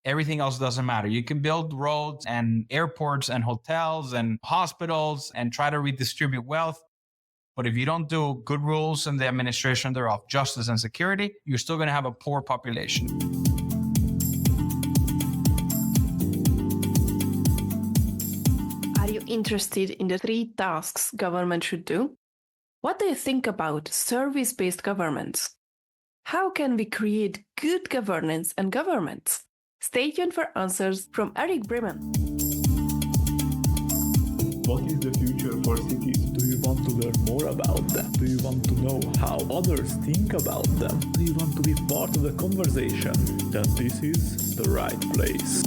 everything else doesn't matter. You can build roads and airports and hotels and hospitals and try to redistribute wealth. But if you don't do good rules and the administration thereof, justice and security, you're still going to have a poor population. Are you interested in the 3 tasks government should do? What do you think about service-based governments? How can we create good governance and governments? Stay tuned for answers from Erick Brimen. What is the future for cities? Do you want to learn more about them? Do you want to know how others think about them? Do you want to be part of the conversation? Then this is the right place.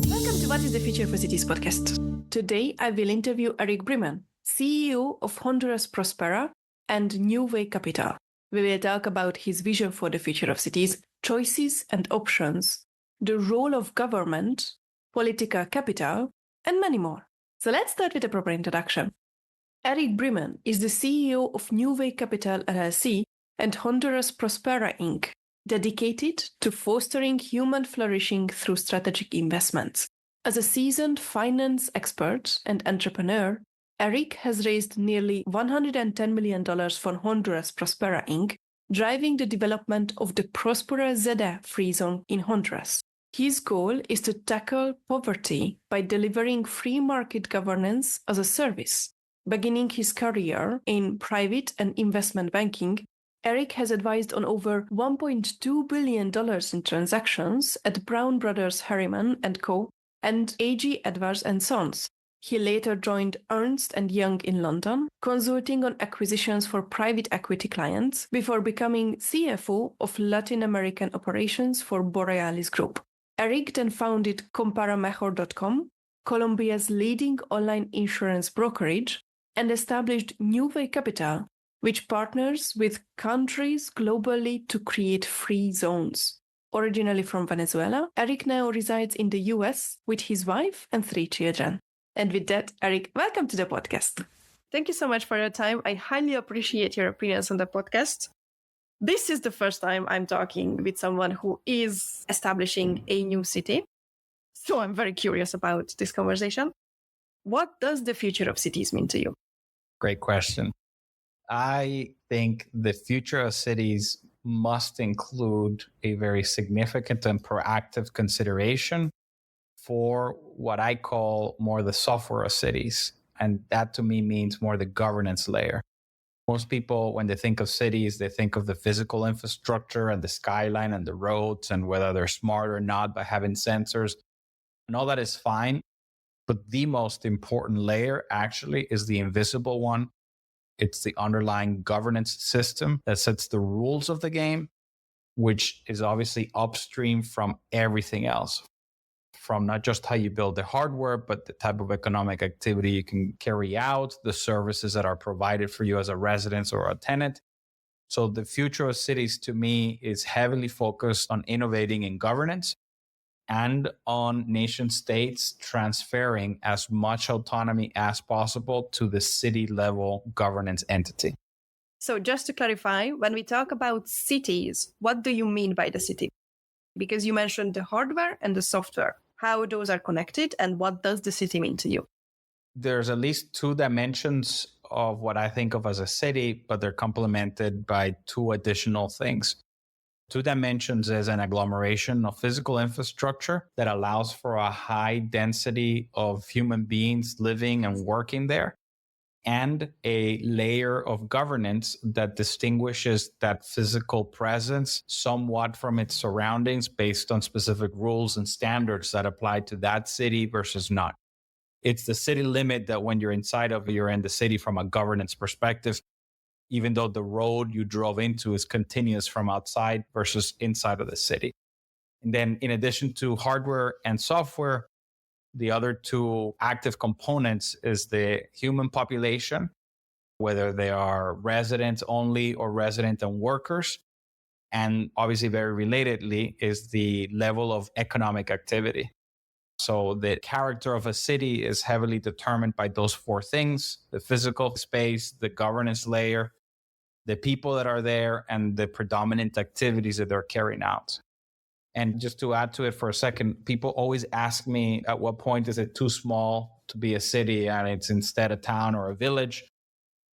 Welcome to What is the Future for Cities podcast. Today I will interview Erick Brimen, CEO of Honduras Próspera and NeWay Capital. We will talk about his vision for the future of cities, choices and options, the role of government, political capital, and many more. So let's start with a proper introduction. Erick Brimen is the CEO of NeWay Capital LLC and Honduras Próspera Inc., dedicated to fostering human flourishing through strategic investments. As a seasoned finance expert and entrepreneur, Erick has raised nearly $110 million for Honduras Próspera Inc., driving the development of the Próspera ZEDE free zone in Honduras. His goal is to tackle poverty by delivering free market governance as a service. Beginning his career in private and investment banking, Erick has advised on over $1.2 billion in transactions at Brown Brothers Harriman Co. and AG Edwards & Sons. He later joined Ernst Young in London, consulting on acquisitions for private equity clients before becoming CFO of Latin American operations for Borealis Group. Erick then founded comparamejor.com, Colombia's leading online insurance brokerage, and established NeWay Capital, which partners with countries globally to create free zones. Originally from Venezuela, Erick now resides in the US with his wife and 3 children. And with that, Erick, welcome to the podcast. Thank you so much for your time. I highly appreciate your opinions on the podcast. This is the first time I'm talking with someone who is establishing a new city. So I'm very curious about this conversation. What does the future of cities mean to you? Great question. I think the future of cities must include a very significant and proactive consideration for what I call more the software of cities. And that to me means more the governance layer. Most people, when they think of cities, they think of the physical infrastructure and the skyline and the roads and whether they're smart or not by having sensors. And all that is fine. But the most important layer actually is the invisible one. It's the underlying governance system that sets the rules of the game, which is obviously upstream from everything else. From not just how you build the hardware, but the type of economic activity you can carry out, the services that are provided for you as a resident or a tenant. So the future of cities to me is heavily focused on innovating in governance and on nation states transferring as much autonomy as possible to the city level governance entity. So just to clarify, when we talk about cities, what do you mean by the city? Because you mentioned the hardware and the software. How those are connected and what does the city mean to you? There's at least 2 dimensions of what I think of as a city, but they're complemented by 2 additional things. 2 dimensions is an agglomeration of physical infrastructure that allows for a high density of human beings living and working there, and a layer of governance that distinguishes that physical presence somewhat from its surroundings based on specific rules and standards that apply to that city versus not. It's the city limit that when you're inside of it, you're in the city from a governance perspective, even though the road you drove into is continuous from outside versus inside of the city. And then in addition to hardware and software, the other 2 active components is the human population, whether they are residents only or resident and workers. And obviously very relatedly is the level of economic activity. So the character of a city is heavily determined by those 4 things: the physical space, the governance layer, the people that are there, and the predominant activities that they're carrying out. And just to add to it for a second, people always ask me at what point is it too small to be a city and it's instead a town or a village.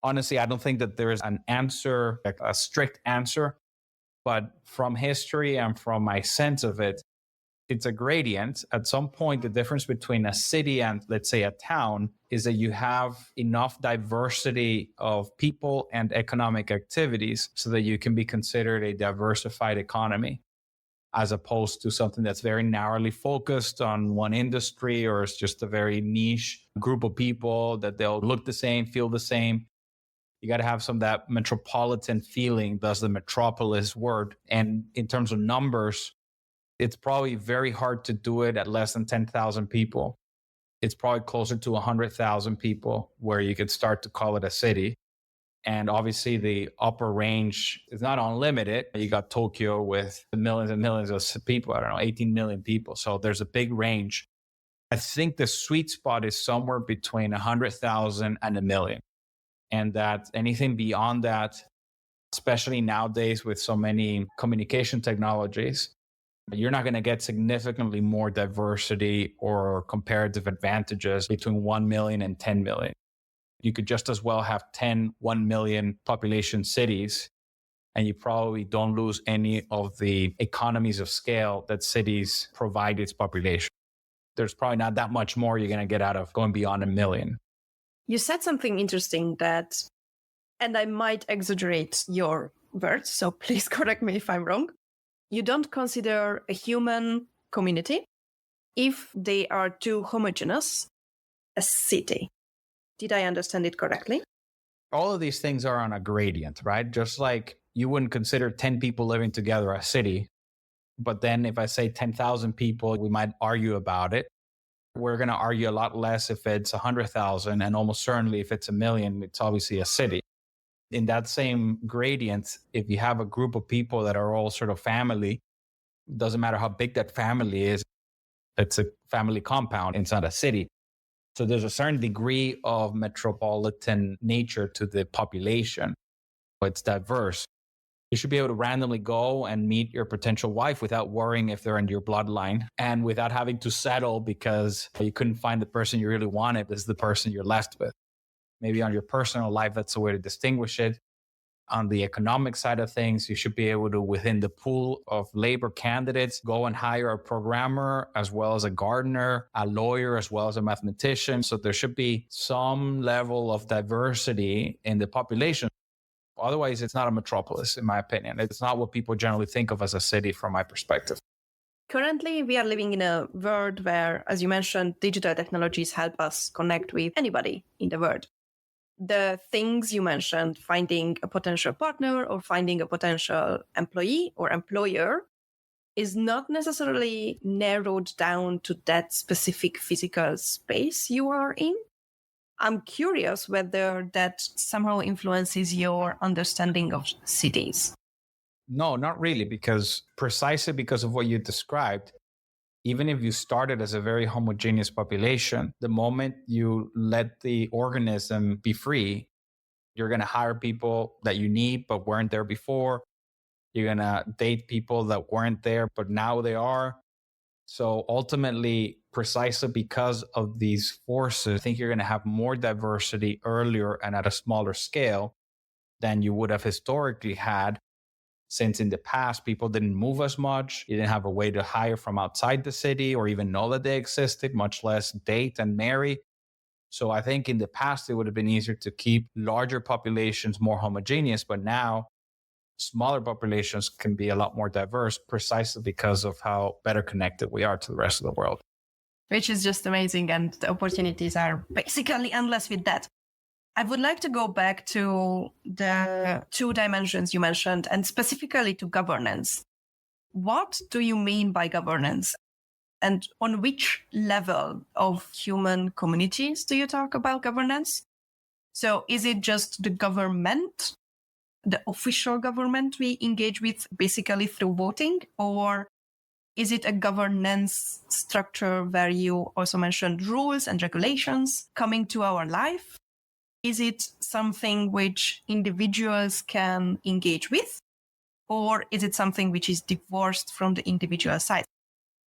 Honestly, I don't think that there is an answer, like a strict answer, but from history and from my sense of it, it's a gradient. At some point, the difference between a city and, let's say, a town is that you have enough diversity of people and economic activities so that you can be considered a diversified economy, as opposed to something that's very narrowly focused on one industry, or it's just a very niche group of people that they'll look the same, feel the same. You got to have some of that metropolitan feeling, thus the metropolis word. And in terms of numbers, it's probably very hard to do it at less than 10,000 people. It's probably closer to 100,000 people where you could start to call it a city. And obviously the upper range is not unlimited. You got Tokyo with millions and millions of people, 18 million people. So there's a big range. I think the sweet spot is somewhere between 100,000 and 1 million. And that anything beyond that, especially nowadays with so many communication technologies, you're not going to get significantly more diversity or comparative advantages between 1 million and 10 million. You could just as well have 1 million population cities, and you probably don't lose any of the economies of scale that cities provide its population. There's probably not that much more you're going to get out of going beyond 1 million. You said something interesting that, and I might exaggerate your words, so please correct me if I'm wrong. You don't consider a human community, if they are too homogeneous, a city. Did I understand it correctly? All of these things are on a gradient, right? Just like you wouldn't consider 10 people living together a city. But then if I say 10,000 people, we might argue about it. We're going to argue a lot less if it's 100,000, and almost certainly if it's 1 million, it's obviously a city. In that same gradient, if you have a group of people that are all sort of family, it doesn't matter how big that family is, it's a family compound, it's not a city. So there's a certain degree of metropolitan nature to the population. It's diverse. You should be able to randomly go and meet your potential wife without worrying if they're in your bloodline, and without having to settle because you couldn't find the person you really wanted. This is the person you're left with. Maybe on your personal life, that's a way to distinguish it. On the economic side of things, you should be able to, within the pool of labor candidates, go and hire a programmer as well as a gardener, a lawyer as well as a mathematician. So there should be some level of diversity in the population. Otherwise, it's not a metropolis, in my opinion. It's not what people generally think of as a city from my perspective. Currently, we are living in a world where, as you mentioned, digital technologies help us connect with anybody in the world. The things you mentioned, finding a potential partner or finding a potential employee or employer, is not necessarily narrowed down to that specific physical space you are in. I'm curious whether that somehow influences your understanding of cities. No, not really, because precisely because of what you described, even if you started as a very homogeneous population, the moment you let the organism be free, you're going to hire people that you need but weren't there before. You're going to date people that weren't there, but now they are. So ultimately, precisely because of these forces, I think you're going to have more diversity earlier and at a smaller scale than you would have historically had. Since in the past, people didn't move as much. You didn't have a way to hire from outside the city or even know that they existed, much less date and marry. So I think in the past, it would have been easier to keep larger populations more homogeneous. But now smaller populations can be a lot more diverse precisely because of how better connected we are to the rest of the world. Which is just amazing. And the opportunities are basically endless with that. I would like to go back to the 2 dimensions you mentioned, and specifically to governance. What do you mean by governance? And on which level of human communities do you talk about governance? So is it just the government, the official government we engage with basically through voting? Or is it a governance structure where you also mentioned rules and regulations coming to our life? Is it something which individuals can engage with? Or is it something which is divorced from the individual side?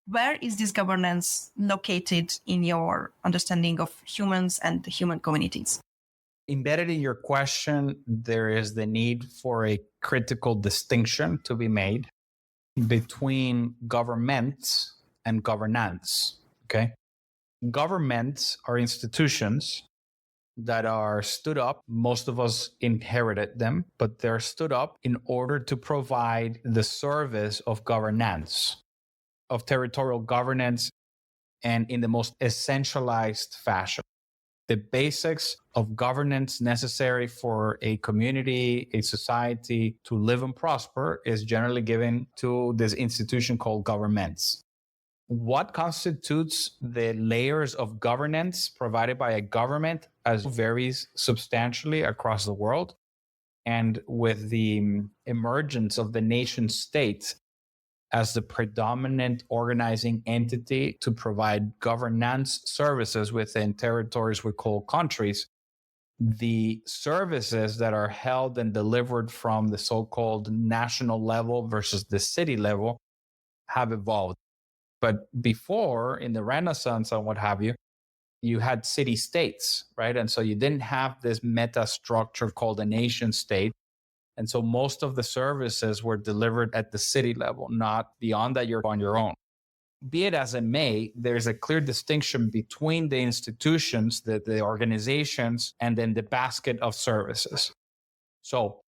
Where is this governance located in your understanding of humans and the human communities? Embedded in your question, there is the need for a critical distinction to be made between governments and governance. Okay. Governments are institutions that are stood up. Most of us inherited them, but they're stood up in order to provide the service of governance, of territorial governance, and in the most essentialized fashion. The basics of governance necessary for a community, a society to live and prosper is generally given to this institution called governments. What constitutes the layers of governance provided by a government varies substantially across the world. And with the emergence of the nation state as the predominant organizing entity to provide governance services within territories we call countries, the services that are held and delivered from the so-called national level versus the city level have evolved. But before, in the Renaissance and what have you, you had city states, right? And so you didn't have this meta structure called a nation state. And so most of the services were delivered at the city level, not beyond that you're on your own. Be it as it may, there's a clear distinction between the institutions, the organizations, and then the basket of services. So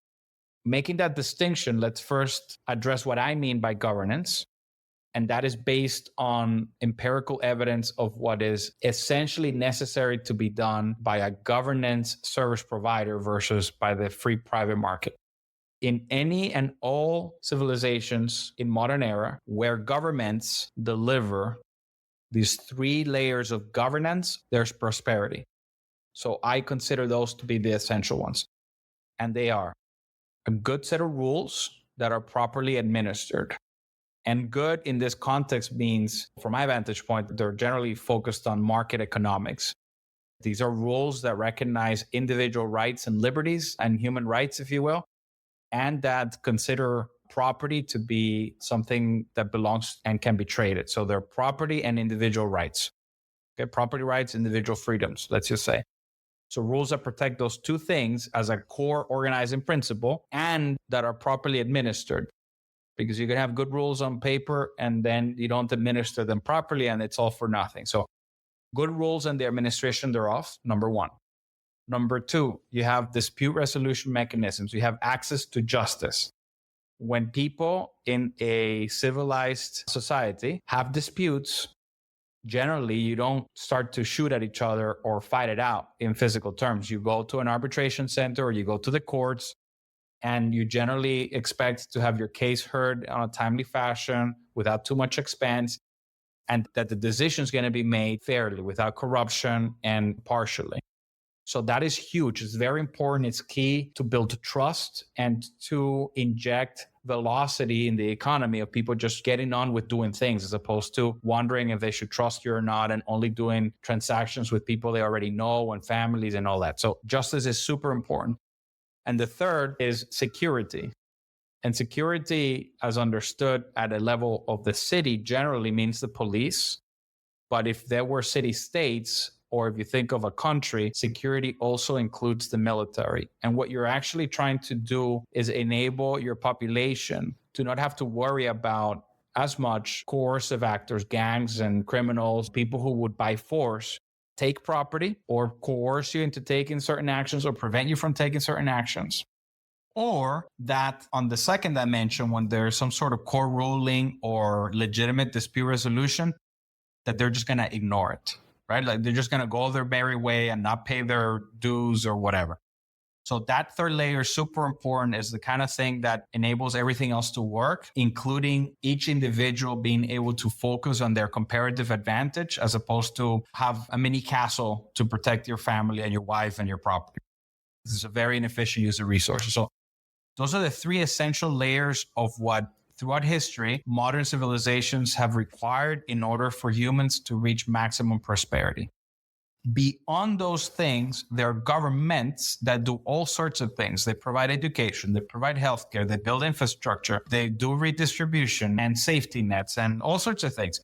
making that distinction, let's first address what I mean by governance. And that is based on empirical evidence of what is essentially necessary to be done by a governance service provider versus by the free private market. In any and all civilizations in modern era where governments deliver these three layers of governance, there's prosperity. So I consider those to be the essential ones. And they are a good set of rules that are properly administered. And good in this context means, from my vantage point, they're generally focused on market economics. These are rules that recognize individual rights and liberties and human rights, if you will, and that consider property to be something that belongs and can be traded. So they're property and individual rights. Okay, property rights, individual freedoms, let's just say. So rules that protect those two things as a core organizing principle and that are properly administered. Because you can have good rules on paper and then you don't administer them properly and it's all for nothing. So good rules and the administration thereof, number one. Number two, you have dispute resolution mechanisms. You have access to justice. When people in a civilized society have disputes, generally you don't start to shoot at each other or fight it out in physical terms. You go to an arbitration center or you go to the courts, and you generally expect to have your case heard on a timely fashion without too much expense, and that the decision is going to be made fairly, without corruption and partially. So that is huge. It's very important. It's key to build trust and to inject velocity in the economy of people just getting on with doing things as opposed to wondering if they should trust you or not and only doing transactions with people they already know and families and all that. So justice is super important. And the third is security. And security, as understood at a level of the city, generally means the police. But if there were city states, or if you think of a country, security also includes the military. And what you're actually trying to do is enable your population to not have to worry about as much coercive actors, gangs and criminals, people who would by force take property or coerce you into taking certain actions or prevent you from taking certain actions. Or that on the second dimension, when there's some sort of court ruling or legitimate dispute resolution, that they're just going to ignore it, right? Like they're just going to go their merry way and not pay their dues or whatever. So that third layer is super important, is the kind of thing that enables everything else to work, including each individual being able to focus on their comparative advantage as opposed to have a mini castle to protect your family and your wife and your property. This is a very inefficient use of resources. So those are the three essential layers of what throughout history, modern civilizations have required in order for humans to reach maximum prosperity. Beyond those things, there are governments that do all sorts of things. They provide education, they provide healthcare, they build infrastructure, they do redistribution and safety nets and all sorts of things.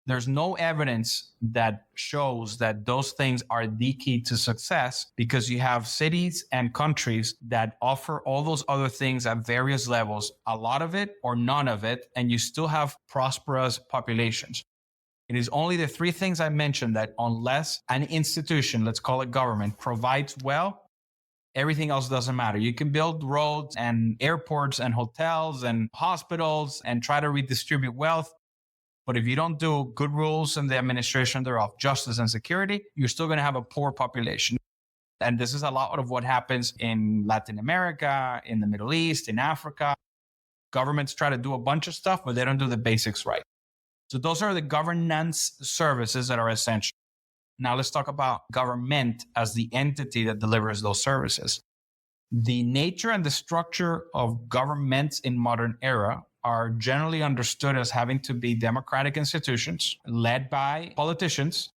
There's no evidence that shows that those things are the key to success, because you have cities and countries that offer all those other things at various levels, a lot of it or none of it, and you still have prosperous populations. It is only the three things I mentioned that unless an institution, let's call it government, provides well, everything else doesn't matter. You can build roads and airports and hotels and hospitals and try to redistribute wealth. But if you don't do good rules and the administration thereof, justice and security, you're still going to have a poor population. And this is a lot of what happens in Latin America, in the Middle East, in Africa. Governments try to do a bunch of stuff, but they don't do the basics right. So those are the governance services that are essential. Now let's talk about government as the entity that delivers those services. The nature and the structure of governments in modern era are generally understood as having to be democratic institutions led by politicians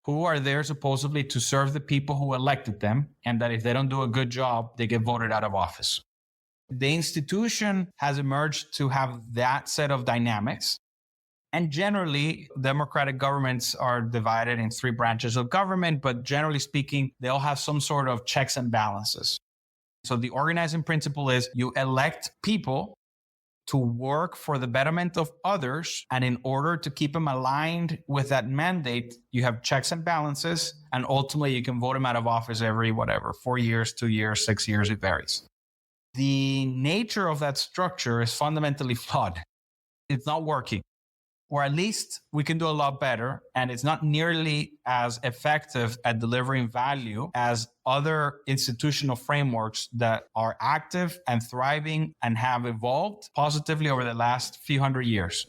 who are there supposedly to serve the people who elected them, and that if they don't do a good job, they get voted out of office. The institution has emerged to have that set of dynamics. And generally, democratic governments are divided in three branches of government, but generally speaking, they all have some sort of checks and balances. So the organizing principle is you elect people to work for the betterment of others. And in order to keep them aligned with that mandate, you have checks and balances. And ultimately, you can vote them out of office every 4 years, 2 years, 6 years, it varies. The nature of that structure is fundamentally flawed. It's not working. Or at least we can do a lot better. And it's not nearly as effective at delivering value as other institutional frameworks that are active and thriving and have evolved positively over the last few hundred years.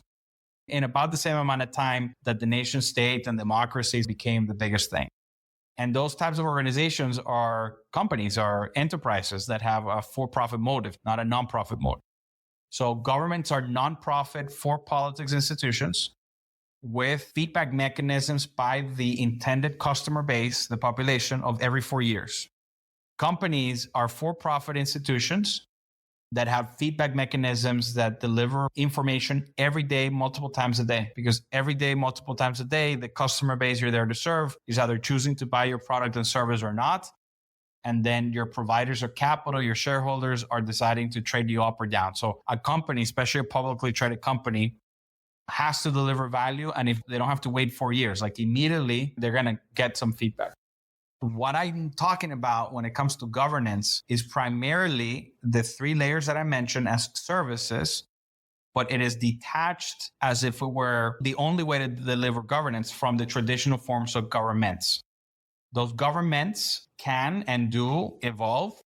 In about the same amount of time that the nation state and democracies became the biggest thing. And those types of organizations are companies, are enterprises that have a for-profit motive, not a non-profit motive. So governments are nonprofit for-politics institutions with feedback mechanisms by the intended customer base, the population, of every 4 years. Companies are for-profit institutions that have feedback mechanisms that deliver information every day, multiple times a day. Because every day, multiple times a day, the customer base you're there to serve is either choosing to buy your product and service or not. And then your providers of capital, your shareholders, are deciding to trade you up or down. So a company, especially a publicly traded company, has to deliver value. And if they don't have to wait 4 years, like immediately, they're going to get some feedback. What I'm talking about when it comes to governance is primarily the three layers that I mentioned as services, but it is detached as if it were the only way to deliver governance from the traditional forms of governments. Those governments can and do evolve,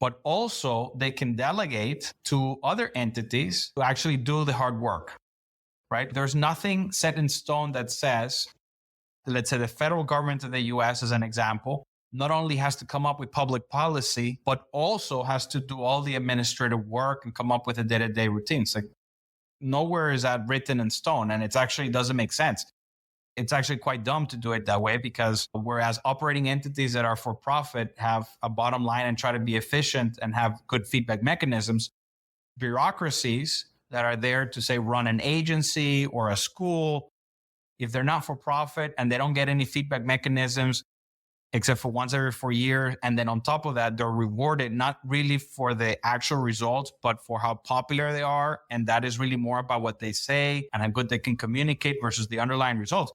but also they can delegate to other entities to actually do the hard work, right? There's nothing set in stone that says, let's say the federal government of the US, as an example, not only has to come up with public policy, but also has to do all the administrative work and come up with the day-to-day routines. Like nowhere is that written in stone, and it actually doesn't make sense. It's actually quite dumb to do it that way, because whereas operating entities that are for profit have a bottom line and try to be efficient and have good feedback mechanisms, bureaucracies that are there to say run an agency or a school, if they're not for profit and they don't get any feedback mechanisms except for once every 4 years, and then on top of that, they're rewarded not really for the actual results, but for how popular they are. And that is really more about what they say and how good they can communicate versus the underlying results.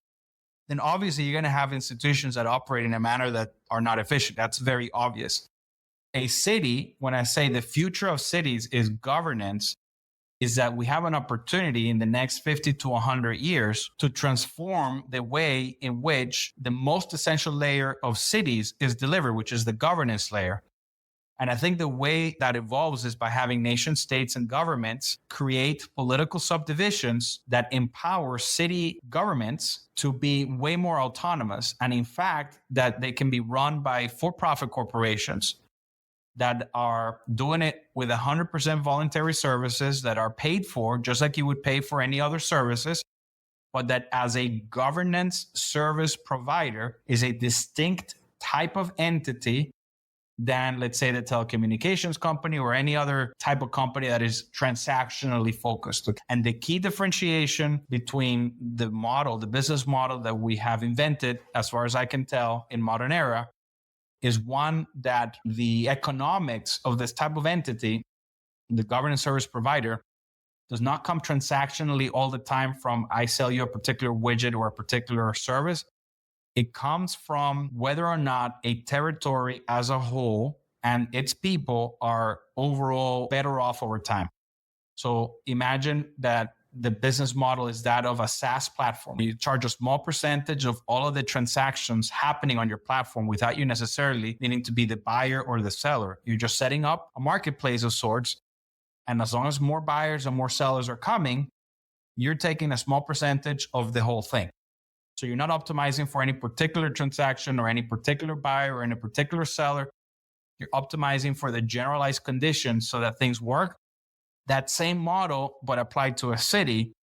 Then obviously you're going to have institutions that operate in a manner that are not efficient. That's very obvious. A city, when I say the future of cities is governance, is that we have an opportunity in the next 50 to 100 years to transform the way in which the most essential layer of cities is delivered, which is the governance layer. And I think the way that evolves is by having nation states and governments create political subdivisions that empower city governments to be way more autonomous. And in fact, that they can be run by for-profit corporations that are doing it with 100% voluntary services that are paid for, just like you would pay for any other services. but that as a governance service provider is a distinct type of entity than, let's say, the telecommunications company or any other type of company that is transactionally focused. And the key differentiation between the model, the business model that we have invented, as far as I can tell, in modern era, is one that the economics of this type of entity, the governance service provider, does not come transactionally all the time from I sell you a particular widget or a particular service. It comes from whether or not a territory as a whole and its people are overall better off over time. So imagine that the business model is that of a SaaS platform. You charge a small percentage of all of the transactions happening on your platform without you necessarily needing to be the buyer or the seller. You're just setting up a marketplace of sorts. And as long as more buyers and more sellers are coming, you're taking a small percentage of the whole thing. So you're not optimizing for any particular transaction or any particular buyer or any particular seller. You're optimizing for the generalized conditions so that things work. That same model, but applied to a city,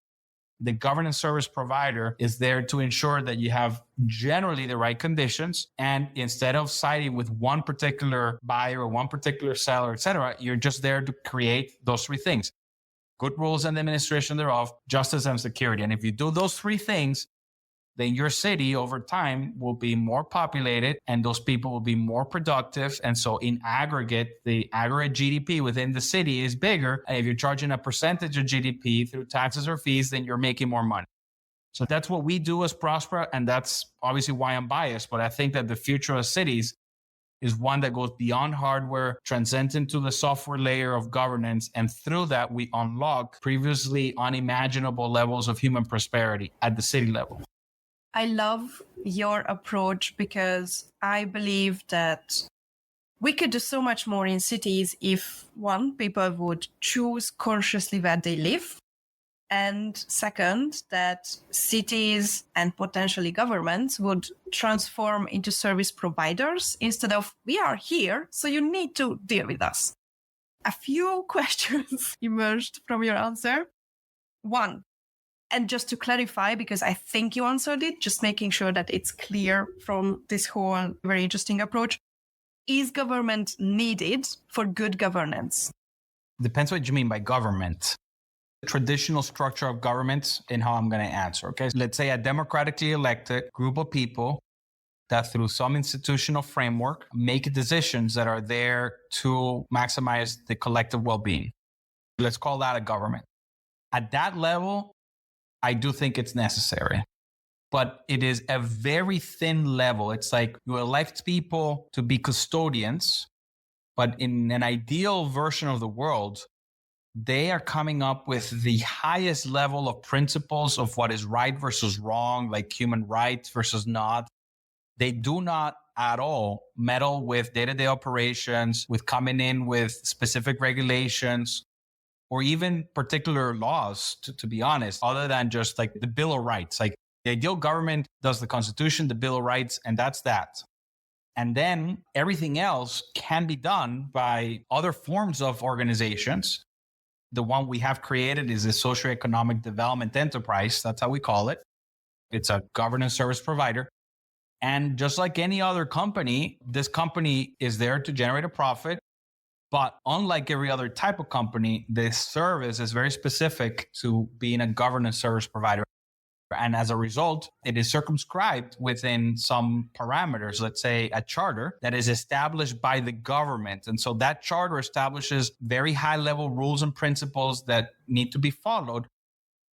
the governance service provider is there to ensure that you have generally the right conditions. And instead of siding with one particular buyer or one particular seller, et cetera, you're just there to create those three things: good rules and administration thereof, justice and security. And if you do those three things, then your city over time will be more populated and those people will be more productive. And so in aggregate, the aggregate GDP within the city is bigger. And if you're charging a percentage of GDP through taxes or fees, then you're making more money. So that's what we do as Próspera. And that's obviously why I'm biased. But I think that the future of cities is one that goes beyond hardware, transcends into the software layer of governance. And through that, we unlock previously unimaginable levels of human prosperity at the city level. I love your approach because I believe that we could do so much more in cities if, one, people would choose consciously where they live. And second, that cities and potentially governments would transform into service providers instead of we are here, so you need to deal with us. A few questions emerged from your answer. One, and just to clarify, because I think you answered it, just making sure that it's clear from this whole very interesting approach, is government needed for good governance? Depends what you mean by government. The traditional structure of government and how I'm going to answer. Okay, let's say a democratically elected group of people that through some institutional framework make decisions that are there to maximize the collective well-being. Let's call that a government. At that level, I do think it's necessary, but it is a very thin level. It's like you elect people to be custodians, but in an ideal version of the world, they are coming up with the highest level of principles of what is right versus wrong, like human rights versus not. They do not at all meddle with day-to-day operations, with coming in with specific regulations, or even particular laws, to be honest, other than just like the Bill of Rights. Like the ideal government does the Constitution, the Bill of Rights, and that's that. And then everything else can be done by other forms of organizations. The one we have created is a socioeconomic development enterprise. That's how we call it. It's a governance service provider. And just like any other company, this company is there to generate a profit. But unlike every other type of company, this service is very specific to being a governance service provider. And as a result, it is circumscribed within some parameters, let's say a charter that is established by the government. And so that charter establishes very high level rules and principles that need to be followed,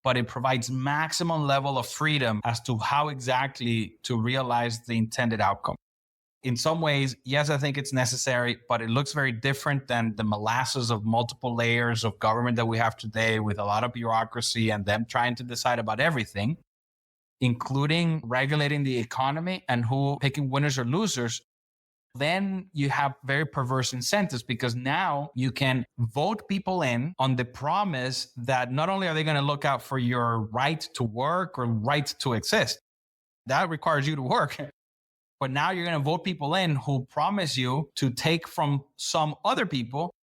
but it provides maximum level of freedom as to how exactly to realize the intended outcome. In some ways, yes, I think it's necessary, but it looks very different than the molasses of multiple layers of government that we have today with a lot of bureaucracy and them trying to decide about everything, including regulating the economy and who picking winners or losers. Then you have very perverse incentives because now you can vote people in on the promise that not only are they going to look out for your right to work or right to exist, that requires you to work. But now you're going to vote people in who promise you to take from some other people,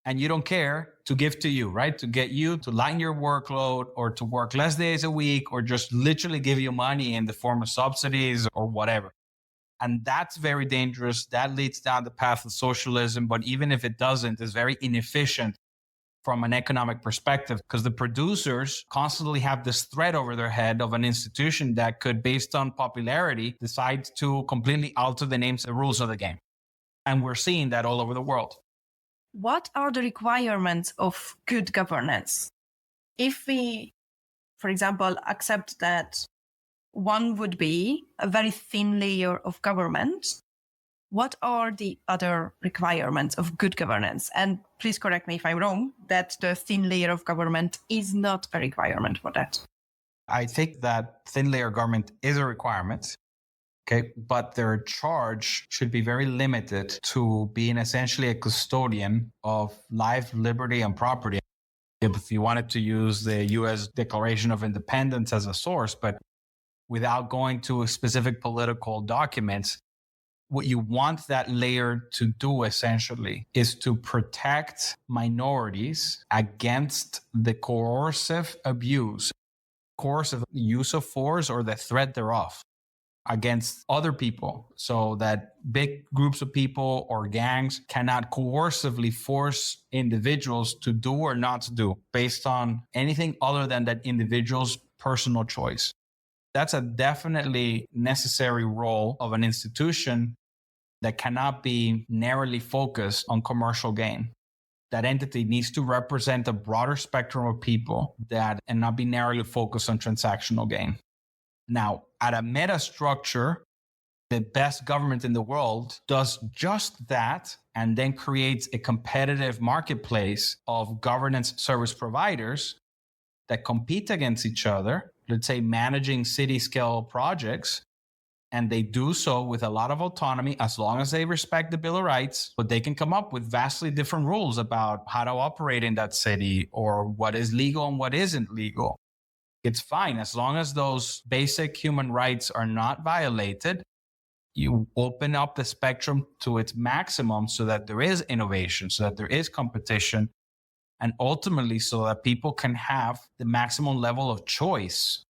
and you don't care to give to you, right? To get you to lighten your workload or to work less days a week or just literally give you money in the form of subsidies or whatever. And that's very dangerous. That leads down the path of socialism. But even if it doesn't, it's very inefficient from an economic perspective, because the producers constantly have this threat over their head of an institution that could, based on popularity, decide to completely alter the names and rules of the game. And we're seeing that all over the world. What are the requirements of good governance? If we, for example, accept that one would be a very thin layer of government, what are the other requirements of good governance? And please correct me if I'm wrong, that the thin layer of government is not a requirement for that. I think that thin layer government is a requirement, okay, but their charge should be very limited to being essentially a custodian of life, liberty, and property. If you wanted to use the U.S. Declaration of Independence as a source, but without going to specific political documents, what you want that layer to do essentially is to protect minorities against the coercive abuse, coercive use of force or the threat thereof against other people, so that big groups of people or gangs cannot coercively force individuals to do or not to do based on anything other than that individual's personal choice. That's a definitely necessary role of an institution that cannot be narrowly focused on commercial gain. That entity needs to represent a broader spectrum of people and not be narrowly focused on transactional gain. Now, at a meta structure, the best government in the world does just that and then creates a competitive marketplace of governance service providers that compete against each other, let's say managing city scale projects. And they do so with a lot of autonomy as long as they respect the Bill of Rights, but they can come up with vastly different rules about how to operate in that city or what is legal and what isn't legal. It's fine as long as those basic human rights are not violated. You open up the spectrum to its maximum so that there is innovation, so that there is competition, and ultimately so that people can have the maximum level of choice.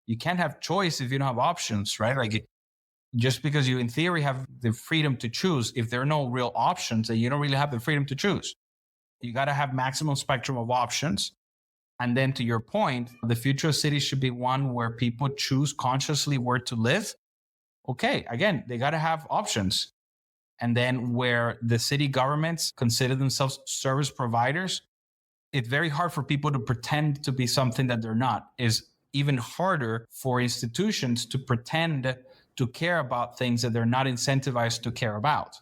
You can't have choice if you don't have options, right? Like just because you, in theory, have the freedom to choose, if there are no real options, then you don't really have the freedom to choose. You got to have maximum spectrum of options. And then to your point, the future of cities should be one where people choose consciously where to live. Okay, again, they got to have options. And then where the city governments consider themselves service providers, it's very hard for people to pretend to be something that they're not. It's even harder for institutions to pretend to care about things that they're not incentivized to care about.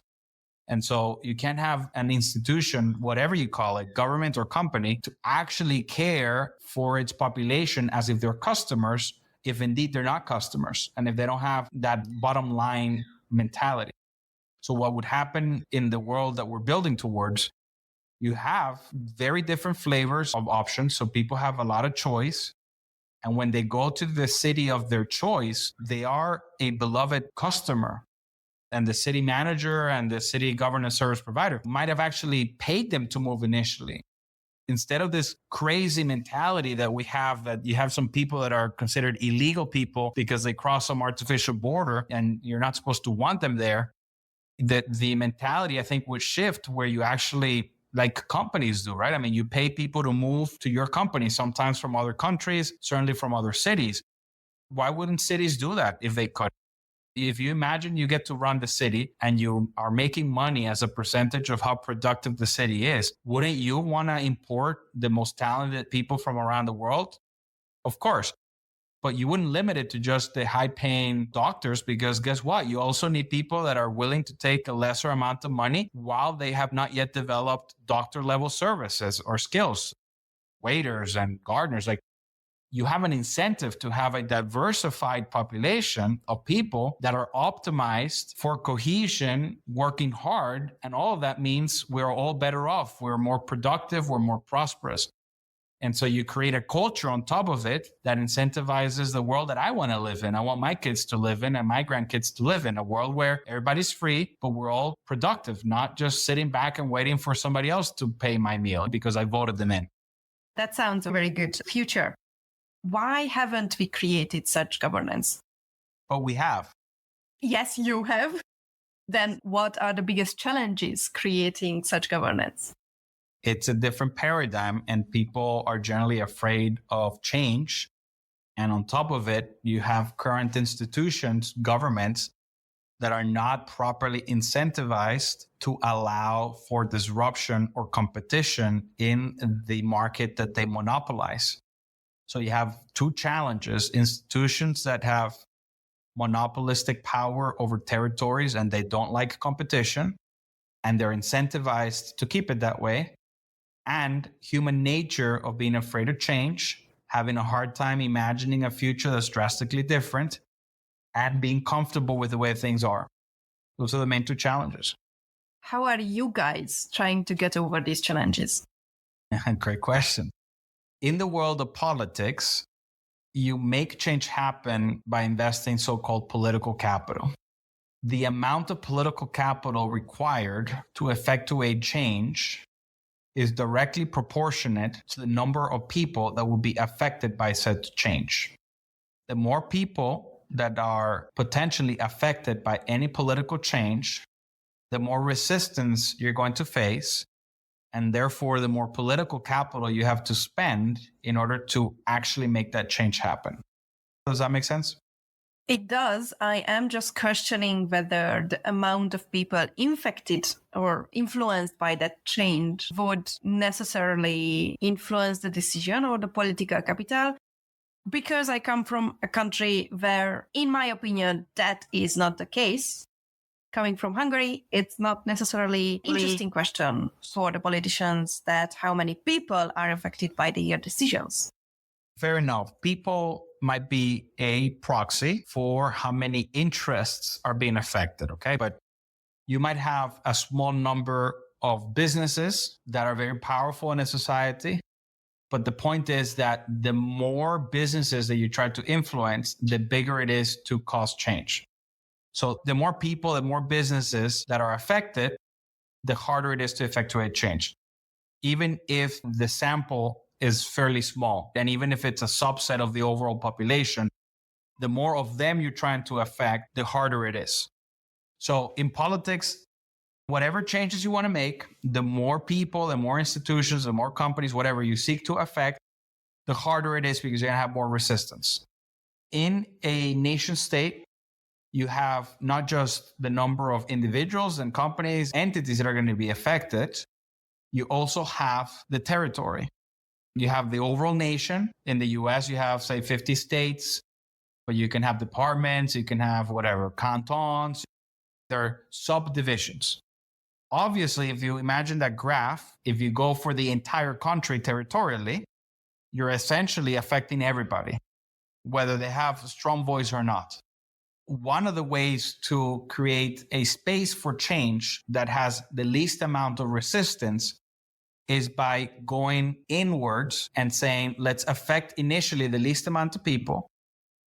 And so you can't have an institution, whatever you call it, government or company, to actually care for its population as if they're customers, if indeed they're not customers, and if they don't have that bottom line mentality. So what would happen in the world that we're building towards, you have very different flavors of options. So people have a lot of choice. And when they go to the city of their choice, they are a beloved customer. And the city manager and the city governance service provider might have actually paid them to move initially. Instead of this crazy mentality that we have, that you have some people that are considered illegal people because they cross some artificial border and you're not supposed to want them there, that the mentality, I think, would shift where you actually, like companies do, right? I mean, you pay people to move to your company, sometimes from other countries, certainly from other cities. Why wouldn't cities do that if they could? If you imagine you get to run the city and you are making money as a percentage of how productive the city is, wouldn't you want to import the most talented people from around the world? Of course. But you wouldn't limit it to just the high-paying doctors, because guess what? You also need people that are willing to take a lesser amount of money while they have not yet developed doctor-level services or skills, waiters and gardeners. Like, you have an incentive to have a diversified population of people that are optimized for cohesion, working hard, and all of that means we're all better off. We're more productive, we're more prosperous. And so you create a culture on top of it that incentivizes the world that I want to live in. I want my kids to live in and my grandkids to live in, a world where everybody's free, but we're all productive, not just sitting back and waiting for somebody else to pay my meal because I voted them in. That sounds a very good future. Why haven't we created such governance? But we have. Yes, you have. Then what are the biggest challenges creating such governance? It's a different paradigm, and people are generally afraid of change. And on top of it, you have current institutions, governments, that are not properly incentivized to allow for disruption or competition in the market that they monopolize. So you have two challenges: institutions that have monopolistic power over territories and they don't like competition, and they're incentivized to keep it that way. And human nature of being afraid of change, having a hard time imagining a future that's drastically different, and being comfortable with the way things are. Those are the main two challenges. How are you guys trying to get over these challenges? Great question. In the world of politics, you make change happen by investing so-called political capital. The amount of political capital required to effectuate change is directly proportionate to the number of people that will be affected by said change. The more people that are potentially affected by any political change, the more resistance you're going to face, and therefore the more political capital you have to spend in order to actually make that change happen. Does that make sense? It does. I am just questioning whether the amount of people infected or influenced by that change would necessarily influence the decision or the political capital, because I come from a country where, in my opinion, that is not the case. Coming from Hungary, it's not necessarily an interesting question for the politicians that how many people are affected by their decisions. Fair enough. People might be a proxy for how many interests are being affected, okay? But you might have a small number of businesses that are very powerful in a society. But the point is that the more businesses that you try to influence, the bigger it is to cause change. So the more people, the more businesses that are affected, the harder it is to effectuate change. Even if the sample is fairly small, and even if it's a subset of the overall population, the more of them you're trying to affect, the harder it is. So in politics, whatever changes you want to make, the more people, the more institutions, the more companies, whatever you seek to affect, the harder it is because you're going to have more resistance. In a nation state, you have not just the number of individuals and companies, entities that are going to be affected. You also have the territory. You have the overall nation. In the US, you have, say, 50 states, but you can have departments, you can have whatever, cantons. There are subdivisions. Obviously, if you imagine that graph, if you go for the entire country territorially, you're essentially affecting everybody, whether they have a strong voice or not. One of the ways to create a space for change that has the least amount of resistance is by going inwards and saying, let's affect initially the least amount of people.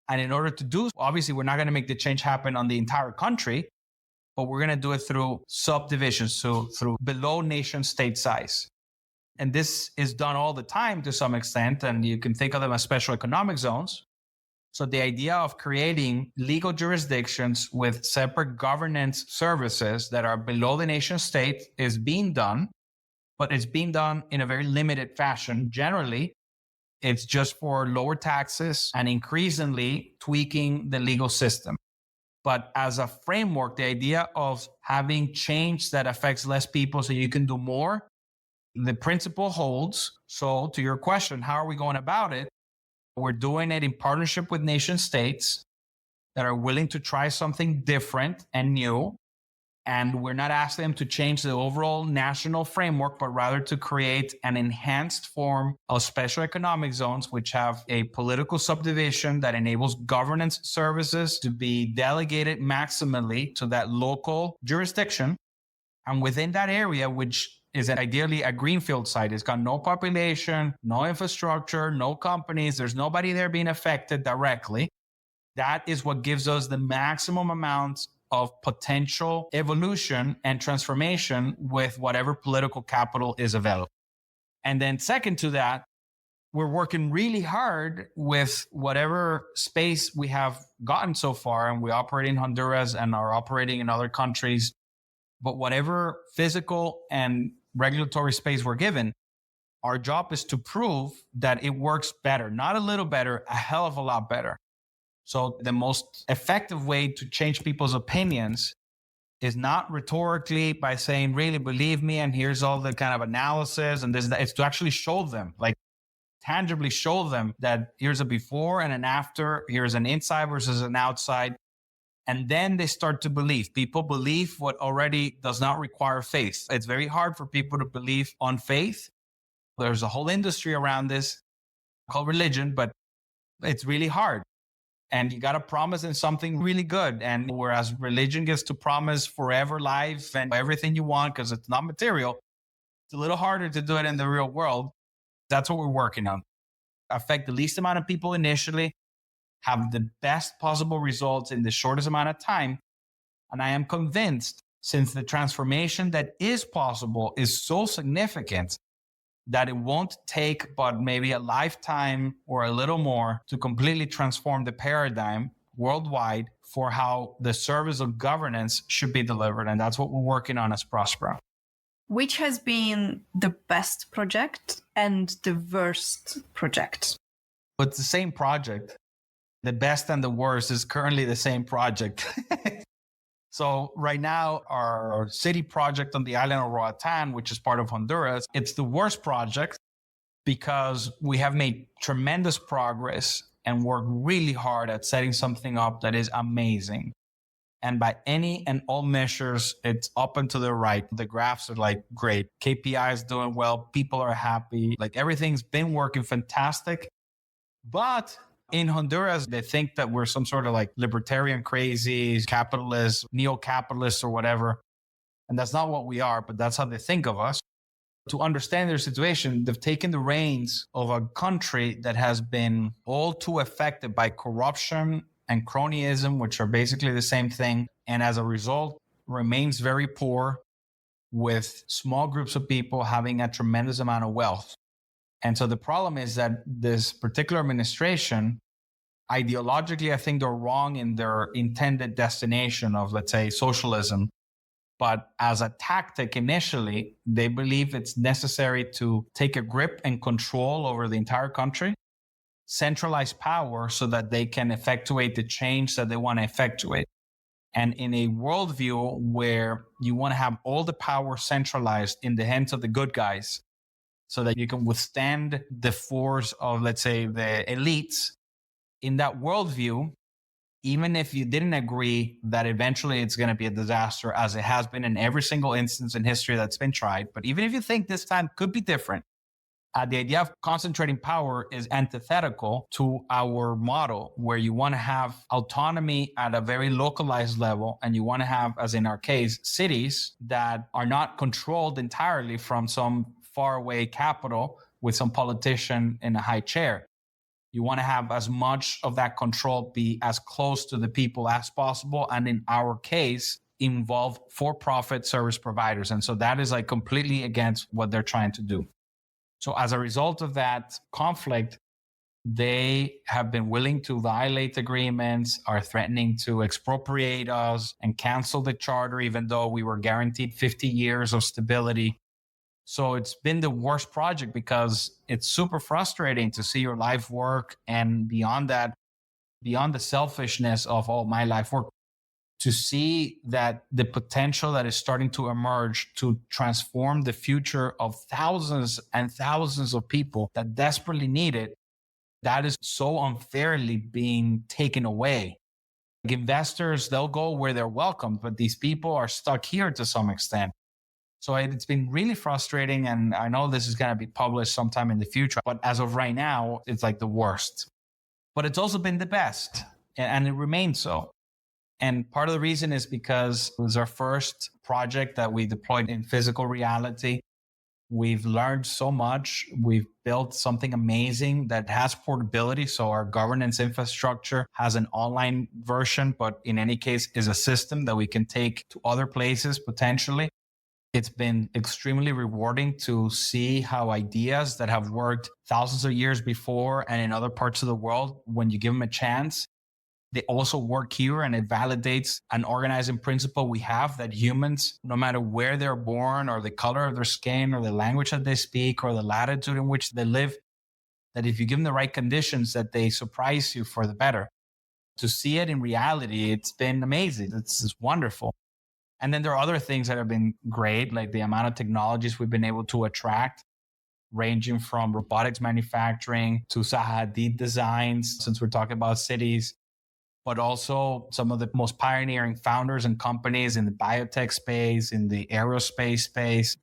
And in order to do, obviously, we're not going to make the change happen on the entire country, but we're going to do it through subdivisions, so through below nation state size. And this is done all the time to some extent, and you can think of them as special economic zones. So the idea of creating legal jurisdictions with separate governance services that are below the nation state is being done, but it's being done in a very limited fashion. Generally, it's just for lower taxes and increasingly tweaking the legal system. But as a framework, the idea of having change that affects less people so you can do more, the principle holds. So to your question, how are we going about it? We're doing it in partnership with nation states that are willing to try something different and new. And we're not asking them to change the overall national framework, but rather to create an enhanced form of special economic zones, which have a political subdivision that enables governance services to be delegated maximally to that local jurisdiction. And within that area, which is ideally a greenfield site. It's got no population, no infrastructure, no companies. There's nobody there being affected directly. That is what gives us the maximum amount of potential evolution and transformation with whatever political capital is available. And then second to that, we're working really hard with whatever space we have gotten so far, and we operate in Honduras and are operating in other countries. But whatever physical and regulatory space we're given, our job is to prove that it works better, not a little better, a hell of a lot better. So the most effective way to change people's opinions is not rhetorically by saying, really believe me, and here's all the kind of analysis and this, that. It's to actually show them, like tangibly show them that here's a before and an after, here's an inside versus an outside. And then they start to believe. People believe what already does not require faith. It's very hard for people to believe on faith. There's a whole industry around this called religion, but it's really hard. And you got to promise in something really good. And whereas religion gets to promise forever life and everything you want because it's not material, it's a little harder to do it in the real world. That's what we're working on. Affect the least amount of people initially, have the best possible results in the shortest amount of time. And I am convinced, since the transformation that is possible is so significant, that it won't take but maybe a lifetime or a little more to completely transform the paradigm worldwide for how the service of governance should be delivered. And that's what we're working on as Próspera. Which has been the best project and the worst project? It's the same project. The best and the worst is currently the same project. So right now, our city project on the island of Roatan, which is part of Honduras, it's the worst project because we have made tremendous progress and worked really hard at setting something up that is amazing. And by any and all measures, it's up and to the right. The graphs are like great. KPI is doing well. People are happy. Like everything's been working fantastic. But in Honduras, they think that we're some sort of like libertarian crazies, capitalists, neo-capitalists or whatever. And that's not what we are, but that's how they think of us. To understand their situation, they've taken the reins of a country that has been all too affected by corruption and cronyism, which are basically the same thing. And as a result, remains very poor with small groups of people having a tremendous amount of wealth. And so the problem is that this particular administration, ideologically, I think they're wrong in their intended destination of, let's say, socialism. But as a tactic initially, they believe it's necessary to take a grip and control over the entire country, centralize power so that they can effectuate the change that they want to effectuate. And in a worldview where you want to have all the power centralized in the hands of the good guys so that you can withstand the force of, let's say, the elites, in that worldview, even if you didn't agree that eventually it's going to be a disaster, as it has been in every single instance in history that's been tried, but even if you think this time could be different, the idea of concentrating power is antithetical to our model, where you want to have autonomy at a very localized level, and you want to have, as in our case, cities that are not controlled entirely from some faraway capital with some politician in a high chair. You want to have as much of that control be as close to the people as possible. And in our case, involve for-profit service providers. And so that is like completely against what they're trying to do. So as a result of that conflict, they have been willing to violate agreements, are threatening to expropriate us and cancel the charter, even though we were guaranteed 50 years of stability. So it's been the worst project because it's super frustrating to see your life work. And beyond that, beyond the selfishness of all my life work, to see that the potential that is starting to emerge to transform the future of thousands and thousands of people that desperately need it, that is so unfairly being taken away. Like investors, they'll go where they're welcomed, but these people are stuck here to some extent. So it's been really frustrating, and I know this is going to be published sometime in the future, but as of right now, it's like the worst. But it's also been the best, and it remains so. And part of the reason is because it was our first project that we deployed in physical reality. We've learned so much. We've built something amazing that has portability. So our governance infrastructure has an online version, but in any case is a system that we can take to other places potentially. It's been extremely rewarding to see how ideas that have worked thousands of years before and in other parts of the world, when you give them a chance, they also work here, and it validates an organizing principle we have that humans, no matter where they're born or the color of their skin or the language that they speak or the latitude in which they live, that if you give them the right conditions, that they surprise you for the better. To see it in reality, it's been amazing. It's wonderful. And then there are other things that have been great, like the amount of technologies we've been able to attract, ranging from robotics manufacturing to Zaha Hadid designs, since we're talking about cities, but also some of the most pioneering founders and companies in the biotech space, in the aerospace space,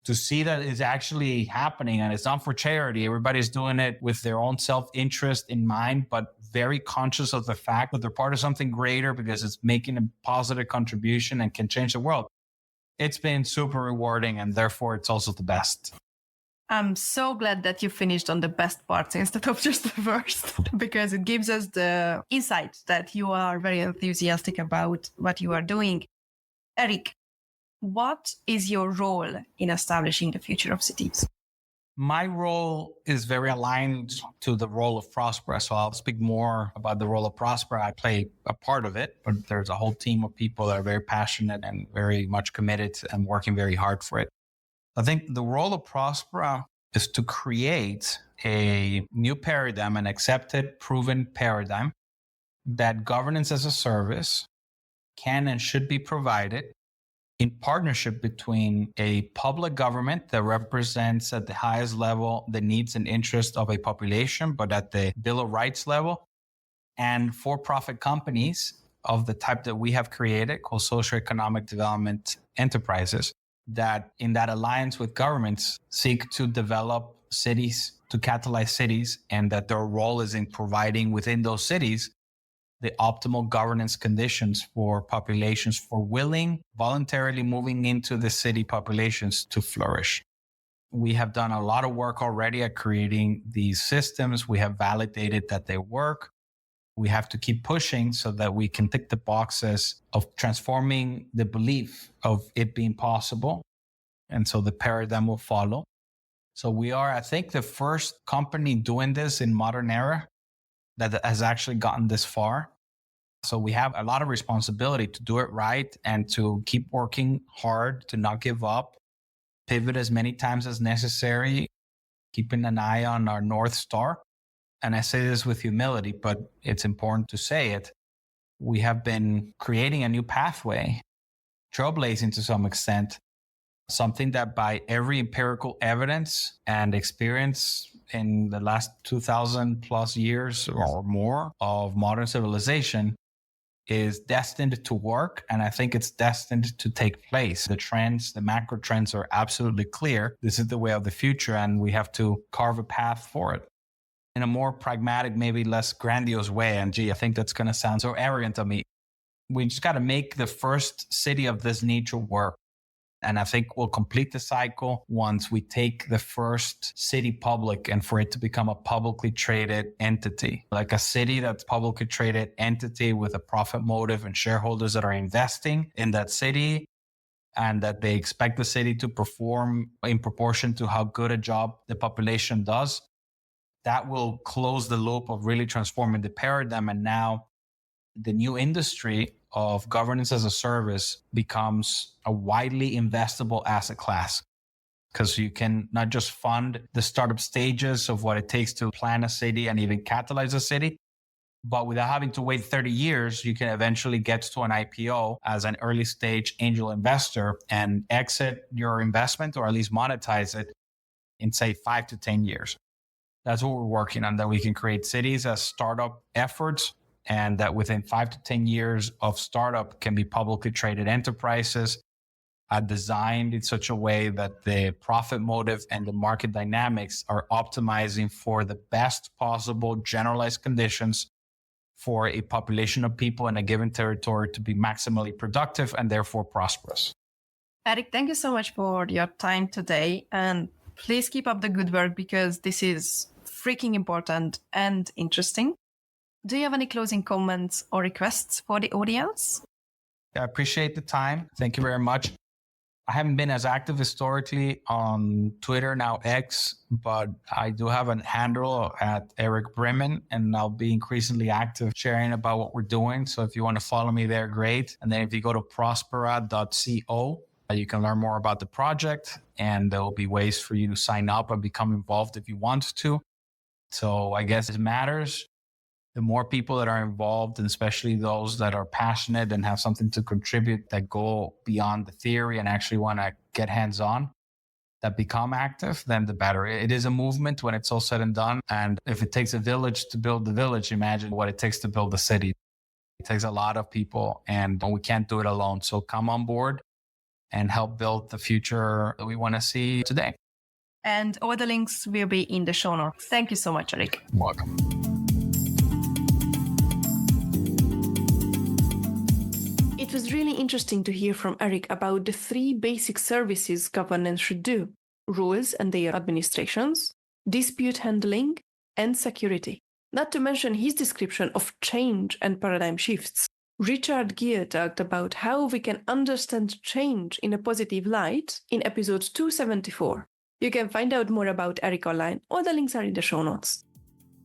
to see that it's actually happening. And it's not for charity. Everybody's doing it with their own self-interest in mind, but very conscious of the fact that they're part of something greater because it's making a positive contribution and can change the world. It's been super rewarding, and therefore it's also the best. I'm so glad that you finished on the best parts instead of just the worst, because it gives us the insight that you are very enthusiastic about what you are doing. Erick, what is your role in establishing the future of cities? My role is very aligned to the role of Próspera. So I'll speak more about the role of Próspera. I play a part of it, but there's a whole team of people that are very passionate and very much committed and working very hard for it. I think the role of Próspera is to create a new paradigm, an accepted, proven paradigm that governance as a service can and should be provided in partnership between a public government that represents at the highest level the needs and interests of a population, but at the Bill of Rights level, and for-profit companies of the type that we have created called socioeconomic development enterprises, that in that alliance with governments seek to develop cities, to catalyze cities, and that their role is in providing within those cities the optimal governance conditions for populations, for willing, voluntarily moving into the city populations to flourish. We have done a lot of work already at creating these systems. We have validated that they work. We have to keep pushing so that we can tick the boxes of transforming the belief of it being possible. And so the paradigm will follow. So we are, I think, the first company doing this in modern era that has actually gotten this far. So we have a lot of responsibility to do it right and to keep working hard, to not give up, pivot as many times as necessary, keeping an eye on our North Star. And I say this with humility, but it's important to say it. We have been creating a new pathway, trailblazing to some extent, something that by every empirical evidence and experience in the last 2,000 plus years or more of modern civilization is destined to work. And I think it's destined to take place. The trends, the macro trends are absolutely clear. This is the way of the future, and we have to carve a path for it in a more pragmatic, maybe less grandiose way. And gee, I think that's going to sound so arrogant of me. We just got to make the first city of this nature work. And I think we'll complete the cycle once we take the first city public and for it to become a publicly traded entity, like a city that's publicly traded entity with a profit motive and shareholders that are investing in that city and that they expect the city to perform in proportion to how good a job the population does. That will close the loop of really transforming the paradigm. And now the new industry of governance as a service becomes a widely investable asset class, because you can not just fund the startup stages of what it takes to plan a city and even catalyze a city, but without having to wait 30 years, you can eventually get to an IPO as an early stage angel investor and exit your investment, or at least monetize it in, say, 5 to 10 years. That's what we're working on, that we can create cities as startup efforts, and that within 5 to 10 years of startup can be publicly traded enterprises, designed in such a way that the profit motive and the market dynamics are optimizing for the best possible generalized conditions for a population of people in a given territory to be maximally productive and therefore prosperous. Erick, thank you so much for your time today. And please keep up the good work because this is freaking important and interesting. Do you have any closing comments or requests for the audience? I appreciate the time. Thank you very much. I haven't been as active historically on Twitter, now X, but I do have a handle at Erick Brimen, and I'll be increasingly active sharing about what we're doing. So if you want to follow me there, great. And then if you go to prospera.co, you can learn more about the project, and there will be ways for you to sign up and become involved if you want to. So I guess it matters. The more people that are involved, and especially those that are passionate and have something to contribute, that go beyond the theory and actually want to get hands-on, that become active, then the better. It is a movement when it's all said and done. And if it takes a village to build the village, imagine what it takes to build the city. It takes a lot of people, and we can't do it alone. So come on board and help build the future that we want to see today. And all the links will be in the show notes. Thank you so much, Erick. Welcome. It was really interesting to hear from Erick about the 3 basic services governance should do: rules and their administrations, dispute handling, and security. Not to mention his description of change and paradigm shifts. Richard Gere talked about how we can understand change in a positive light in episode 274. You can find out more about Erick online. All the links are in the show notes.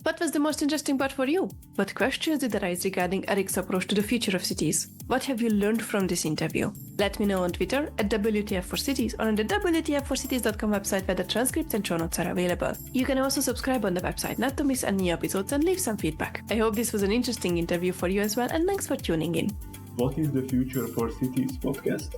What was the most interesting part for you? What questions did arise regarding Erick's approach to the future of cities? What have you learned from this interview? Let me know on Twitter at WTF4Cities or on the WTF4Cities.com website where the transcripts and show notes are available. You can also subscribe on the website not to miss any episodes and leave some feedback. I hope this was an interesting interview for you as well, and thanks for tuning in. What is the Future for Cities podcast?